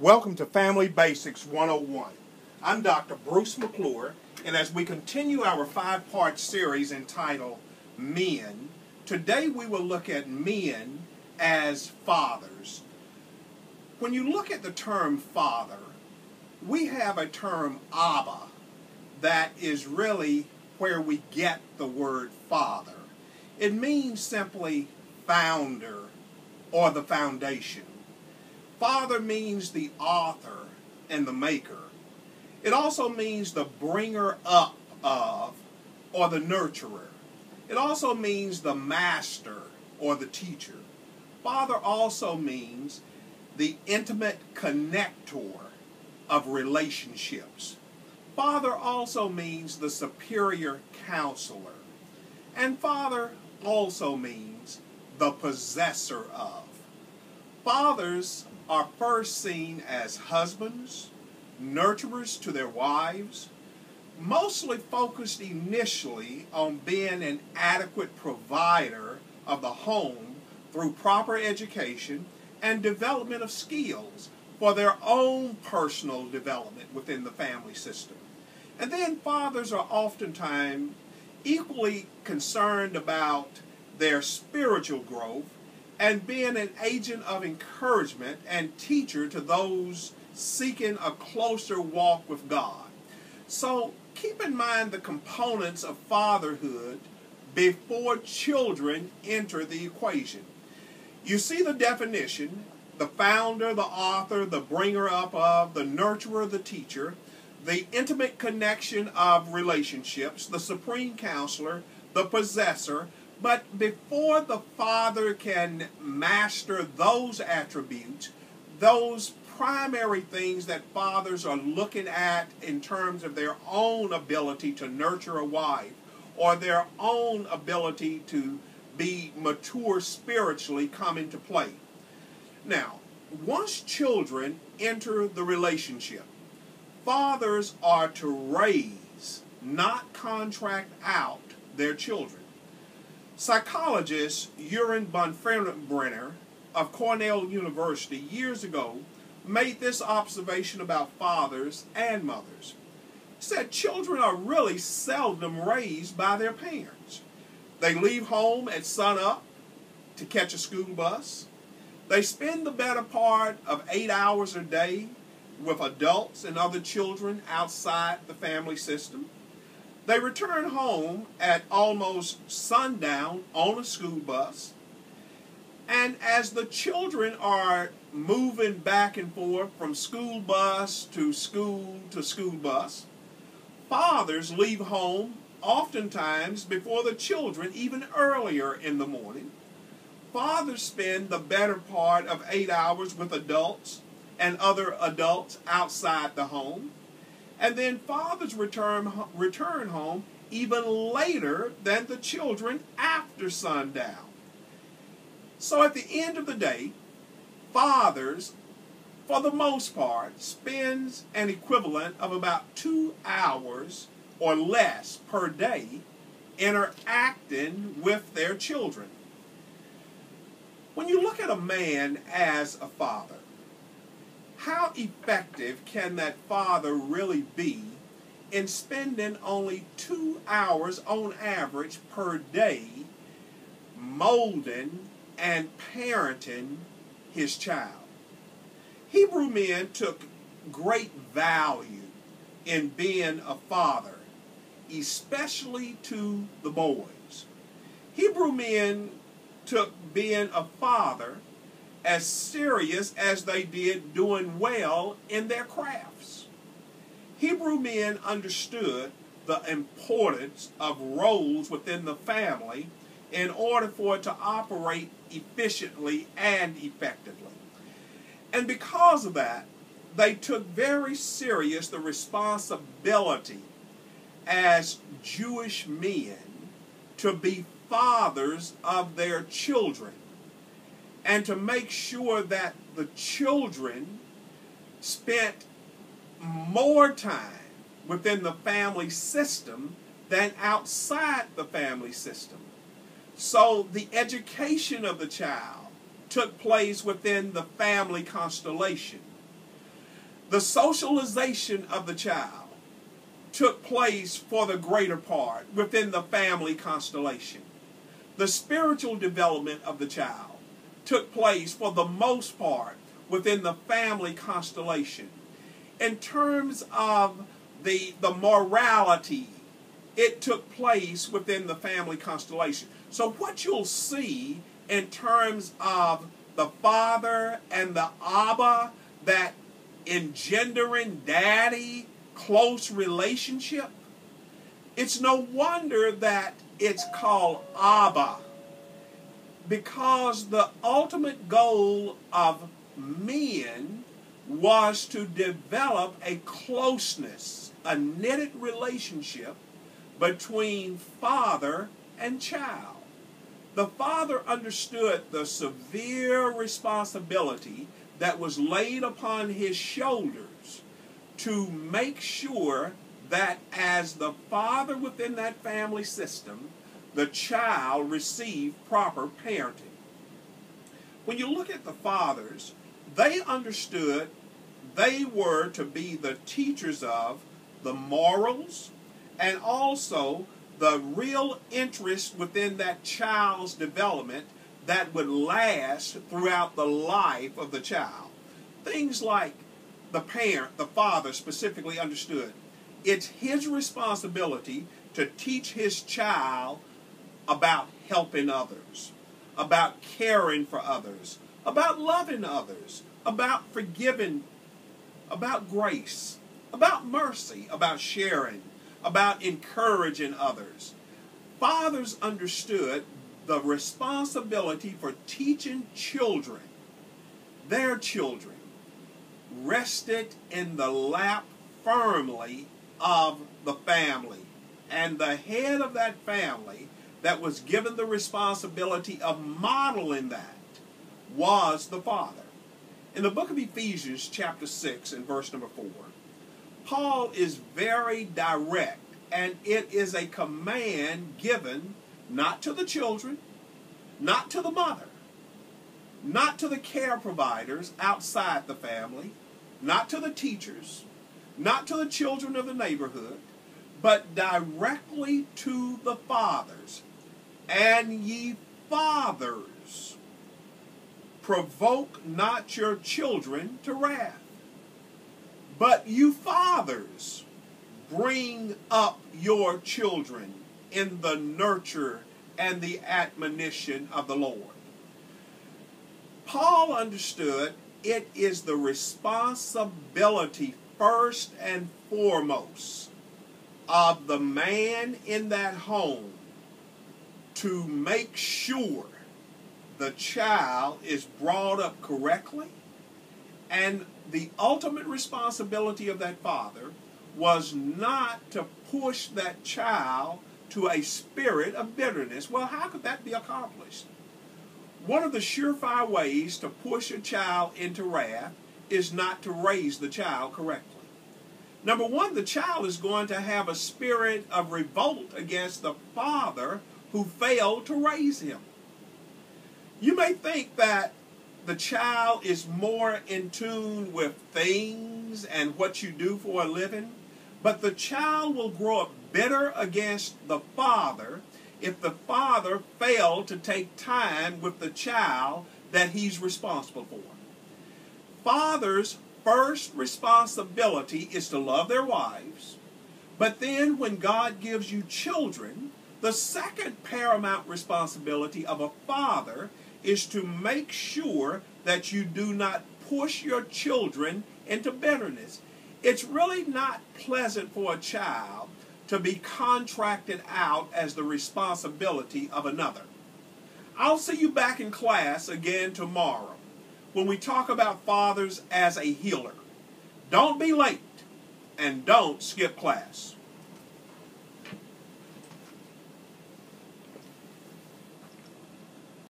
Welcome to Family Basics 101. I'm Dr. Bruce McClure, and as we continue our 5-part series entitled Men, today we will look at men as fathers. When you look at the term father, we have a term Abba that is really where we get the word father. It means simply founder or the foundation. Father means the author and the maker. It also means the bringer up of or the nurturer. It also means the master or the teacher. Father also means the intimate connector of relationships. Father also means the superior counselor. And father also means the possessor of. Fathers are first seen as husbands, nurturers to their wives, mostly focused initially on being an adequate provider of the home through proper education and development of skills for their own personal development within the family system. And then fathers are oftentimes equally concerned about their spiritual growth and being an agent of encouragement and teacher to those seeking a closer walk with God. So keep in mind the components of fatherhood before children enter the equation. You see the definition: the founder, the author, the bringer up of, the nurturer, the teacher, the intimate connection of relationships, the supreme counselor, the possessor. But before the father can master those attributes, those primary things that fathers are looking at in terms of their own ability to nurture a wife or their own ability to be mature spiritually come into play. Now, once children enter the relationship, fathers are to raise, not contract out their children. Psychologist Joran Bonfrenbrenner of Cornell University years ago made this observation about fathers and mothers. He said children are really seldom raised by their parents. They leave home at sunup to catch a school bus. They spend the better part of 8 hours a day with adults and other children outside the family system. They return home at almost sundown on a school bus. And as the children are moving back and forth from school bus to school bus, fathers leave home oftentimes before the children, even earlier in the morning. Fathers spend the better part of 8 hours with adults and other adults outside the home. And then fathers return home even later than the children after sundown. So at the end of the day, fathers, for the most part, spends an equivalent of about 2 hours or less per day interacting with their children. When you look at a man as a father, how effective can that father really be in spending only 2 hours on average per day molding and parenting his child? Hebrew men took great value in being a father, especially to the boys. Hebrew men took being a father as serious as they did doing well in their crafts. Hebrew men understood the importance of roles within the family in order for it to operate efficiently and effectively. And because of that, they took very serious the responsibility as Jewish men to be fathers of their children, and to make sure that the children spent more time within the family system than outside the family system. So the education of the child took place within the family constellation. The socialization of the child took place for the greater part within the family constellation. The spiritual development of the child took place for the most part within the family constellation. In terms of the morality, it took place within the family constellation. So what you'll see in terms of the father and the Abba, that engendering daddy close relationship, it's no wonder that it's called Abba, because the ultimate goal of men was to develop a closeness, a knitted relationship between father and child. The father understood the severe responsibility that was laid upon his shoulders to make sure that as the father within that family system, the child received proper parenting. When you look at the fathers, they understood they were to be the teachers of the morals and also the real interest within that child's development that would last throughout the life of the child. Things like the parent, the father specifically understood, it's his responsibility to teach his child about helping others, about caring for others, about loving others, about forgiving, about grace, about mercy, about sharing, about encouraging others. Fathers understood the responsibility for teaching children, their children, rested in the lap firmly of the family. And the head of that family that was given the responsibility of modeling that was the father. In the book of Ephesians, chapter 6 and verse number 4, Paul is very direct, and it is a command given not to the children, not to the mother, not to the care providers outside the family, not to the teachers, not to the children of the neighborhood, but directly to the fathers. And ye fathers, provoke not your children to wrath, but you fathers, bring up your children in the nurture and the admonition of the Lord. Paul understood it is the responsibility first and foremost of the man in that home to make sure the child is brought up correctly, and the ultimate responsibility of that father was not to push that child to a spirit of bitterness. Well, how could that be accomplished? One of the surefire ways to push a child into wrath is not to raise the child correctly. Number one, the child is going to have a spirit of revolt against the father who failed to raise him. You may think that the child is more in tune with things and what you do for a living, but the child will grow up bitter against the father if the father failed to take time with the child that he's responsible for. Fathers' first responsibility is to love their wives, but then when God gives you children, the second paramount responsibility of a father is to make sure that you do not push your children into bitterness. It's really not pleasant for a child to be contracted out as the responsibility of another. I'll see you back in class again tomorrow when we talk about fathers as a healer. Don't be late and don't skip class.